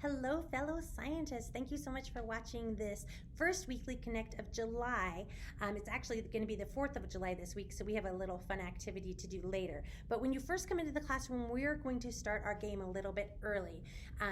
Hello, fellow scientists. Thank you so much for watching this first weekly Connect of July. It's actually going to be the 4th of July this week, so we have a little fun activity to do later. But when you first come into the classroom, we're going to start our game a little bit early.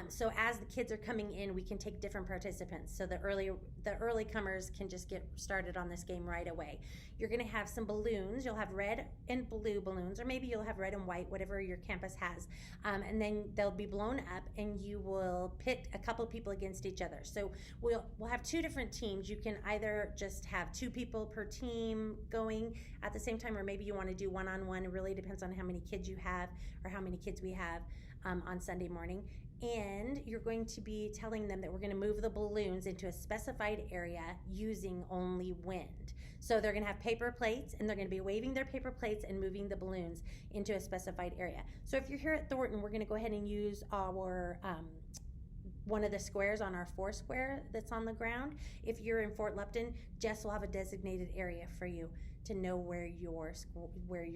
So as the kids are coming in, we can take different participants. So the early comers can just get started on this game right away. You're going to have some balloons. You'll have red and blue balloons, or maybe you'll have red and white, whatever your campus has. And then they'll be blown up, and you will pit a couple people against each other. So we'll have two different teams. You can either just have two people per team going at the same time, or maybe you want to do one-on-one. It really depends on how many kids you have or how many kids we have on Sunday morning. And you're going to be telling them that we're going to move the balloons into a specified area using only wind. So they're going to have paper plates, and they're going to be waving their paper plates and moving the balloons into a specified area. So if you're here at Thornton, we're going to go ahead and use our one of the squares on our Foursquare that's on the ground. If you're in Fort Lupton, Jess will have a designated area for you to know where you're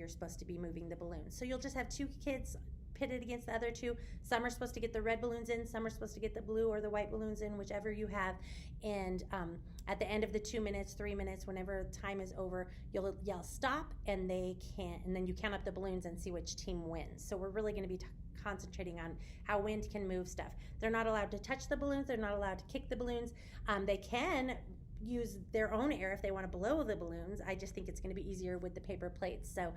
supposed to be moving the balloons. So you'll just have two kids pitted against the other two. Some are supposed to get the red balloons in, some are supposed to get the blue or the white balloons in, whichever you have. And at the end of the 2 minutes, 3 minutes, whenever time is over, you'll yell stop, and then you count up the balloons and see which team wins. So we're really going to be concentrating on how wind can move stuff. They're not allowed to touch the balloons. They're not allowed to kick the balloons. They can use their own air if they want to blow the balloons. I just think it's going to be easier with the paper plates. So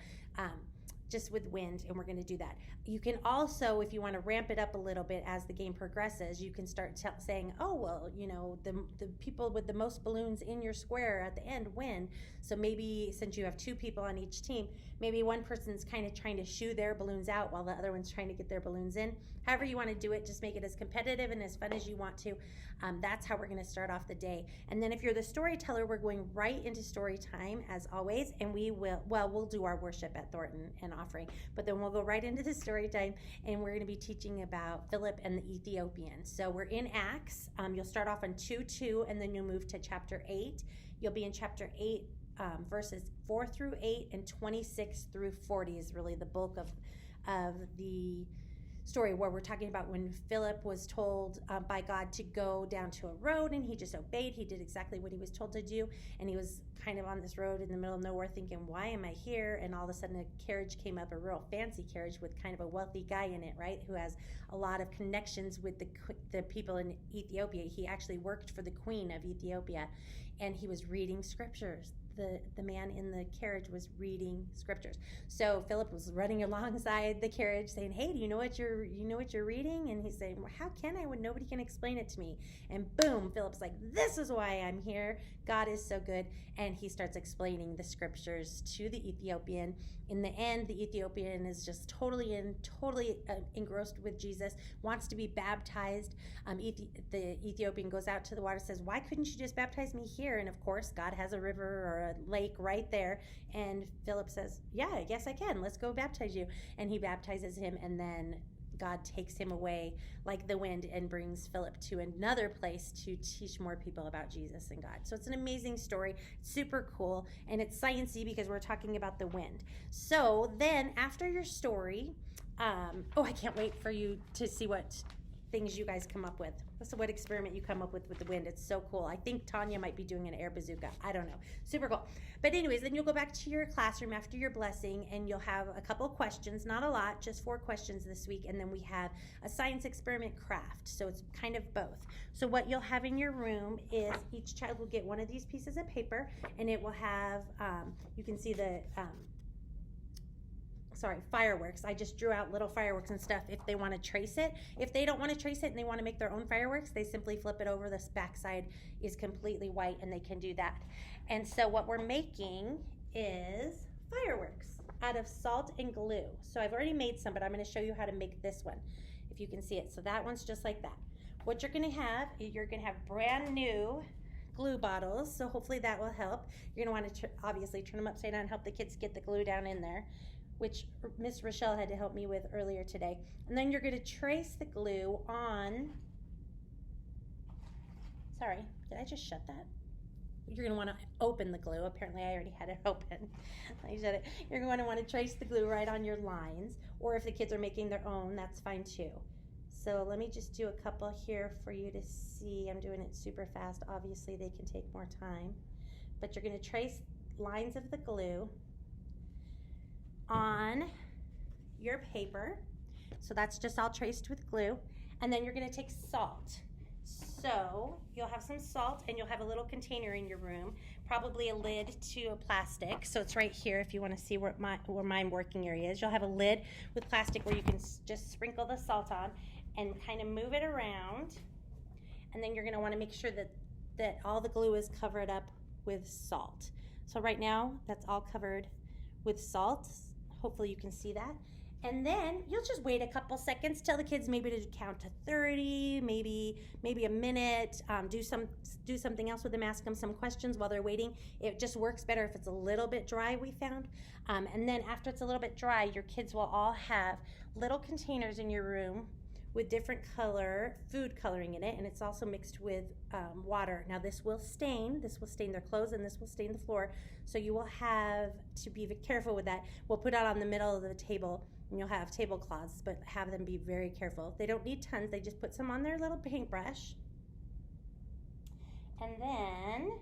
just with wind, and we're going to do that. You can also, if you want to ramp it up a little bit as the game progresses, you can start saying, oh, well, you know, the people with the most balloons in your square at the end win. So maybe since you have two people on each team, maybe one person's kind of trying to shoo their balloons out while the other one's trying to get their balloons in. However you want to do it, just make it as competitive and as fun as you want to. That's how we're going to start off the day. And then if you're the storyteller, we're going right into story time as always, and we'll do our worship at Thornton and offering, but then we'll go right into the story time, and we're going to be teaching about Philip and the Ethiopian. So we're in Acts. You'll start off on 2:2, and then you'll move to chapter 8. You'll be in chapter 8, verses 4 through 8, and 26 through 40 is really the bulk of the story, where we're talking about when Philip was told by God to go down to a road, and he just obeyed. He did exactly what he was told to do, and he was kind of on this road in the middle of nowhere thinking, why am I here? And all of a sudden a carriage came up, a real fancy carriage with kind of a wealthy guy in it, right, who has a lot of connections with the people in Ethiopia. He actually worked for the queen of Ethiopia, and he was reading scriptures. The man in the carriage was reading scriptures. So Philip was running alongside the carriage saying, hey, do you know what you're reading? And he's saying, well, how can I when nobody can explain it to me? And boom, Philip's like, this is why I'm here. God is so good. And he starts explaining the scriptures to the Ethiopian. In the end, the Ethiopian is just totally engrossed with Jesus, wants to be baptized. The Ethiopian goes out to the water, says, why couldn't you just baptize me here? And of course, God has a river or a lake right there. And Philip says, yeah, I guess I can. Let's go baptize you. And he baptizes him, and then God takes him away like the wind and brings Philip to another place to teach more people about Jesus and God. So it's an amazing story, super cool, and it's sciencey because we're talking about the wind. So then after your story, I can't wait for you to see what things you guys come up with. So what experiment you come up with the wind. It's so cool. I think Tanya might be doing an air bazooka. I don't know. Super cool. But anyways, then you'll go back to your classroom after your blessing, and you'll have a couple questions, not a lot, just 4 questions this week. And then we have a science experiment craft. So it's kind of both. So what you'll have in your room is each child will get one of these pieces of paper, and it will have, you can see the, fireworks. I just drew out little fireworks and stuff if they want to trace it. If they don't want to trace it and they want to make their own fireworks, they simply flip it over. This backside is completely white, and they can do that. And so what we're making is fireworks out of salt and glue. So I've already made some, but I'm going to show you how to make this one, if you can see it. So that one's just like that. What you're going to have, you're going to have brand new glue bottles, so hopefully that will help. You're going to want to obviously turn them upside down and help the kids get the glue down in there, which Miss Rochelle had to help me with earlier today. And then you're going to trace the glue on, sorry, did I just shut that? You're going to want to open the glue. Apparently I already had it open. I shut it. You're going to want to trace the glue right on your lines, or if the kids are making their own, that's fine too. So let me just do a couple here for you to see. I'm doing it super fast. Obviously they can take more time, but you're going to trace lines of the glue on your paper. So that's just all traced with glue. And then you're going to take salt. So you'll have some salt, and you'll have a little container in your room, probably a lid to a plastic. So it's right here if you want to see where my working area is. You'll have a lid with plastic where you can just sprinkle the salt on and kind of move it around. And then you're going to want to make sure that all the glue is covered up with salt. So right now that's all covered with salt. Hopefully you can see that. And then you'll just wait a couple seconds. Tell the kids maybe to count to 30, maybe a minute. Do something else with them. Ask them some questions while they're waiting. It just works better if it's a little bit dry, we found. And then after it's a little bit dry, your kids will all have little containers in your room with different food coloring in it, and it's also mixed with water. Now this will stain their clothes, and this will stain the floor, so you will have to be careful with that. We'll put it on the middle of the table, and you'll have tablecloths, but have them be very careful. They don't need tons, they just put some on their little paintbrush. And then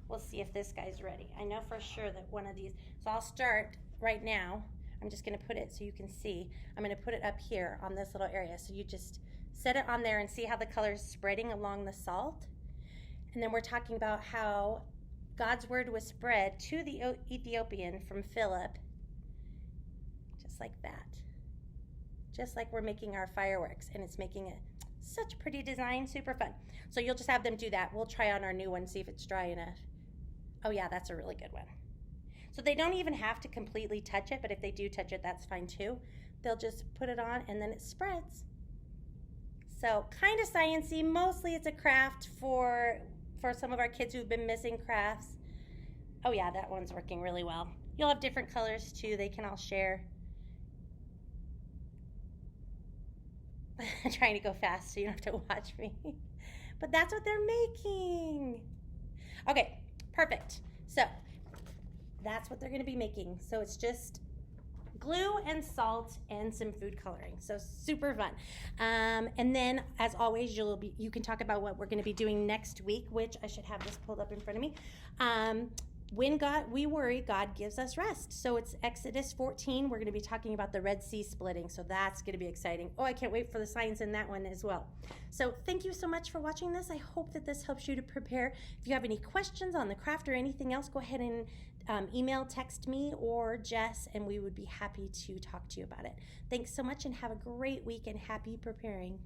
we'll see if this guy's ready. I know for sure that one of these, so I'll start right now. I'm just going to put it so you can see. I'm going to put it up here on this little area. So you just set it on there and see how the color is spreading along the salt. And then we're talking about how God's word was spread to the Ethiopian from Philip, just like that. Just like we're making our fireworks, and it's making it such a pretty design, super fun. So you'll just have them do that. We'll try on our new one, see if it's dry enough. Oh yeah, that's a really good one. So they don't even have to completely touch it, but if they do touch it, that's fine too. They'll just put it on and then it spreads. So kind of sciencey. Mostly it's a craft for some of our kids who've been missing crafts. Oh yeah, that one's working really well. You'll have different colors too. They can all share. I'm trying to go fast so you don't have to watch me. But that's what they're making. Okay, perfect. So that's what they're going to be making. So it's just glue and salt and some food coloring. So super fun. And then, as always, you can talk about what we're going to be doing next week, which I should have this pulled up in front of me. When we worry, God gives us rest. So it's Exodus 14. We're going to be talking about the Red Sea splitting. So that's going to be exciting. Oh, I can't wait for the science in that one as well. So thank you so much for watching this. I hope that this helps you to prepare. If you have any questions on the craft or anything else, go ahead and email, text me or Jess, and we would be happy to talk to you about it. Thanks so much, and have a great week, and happy preparing.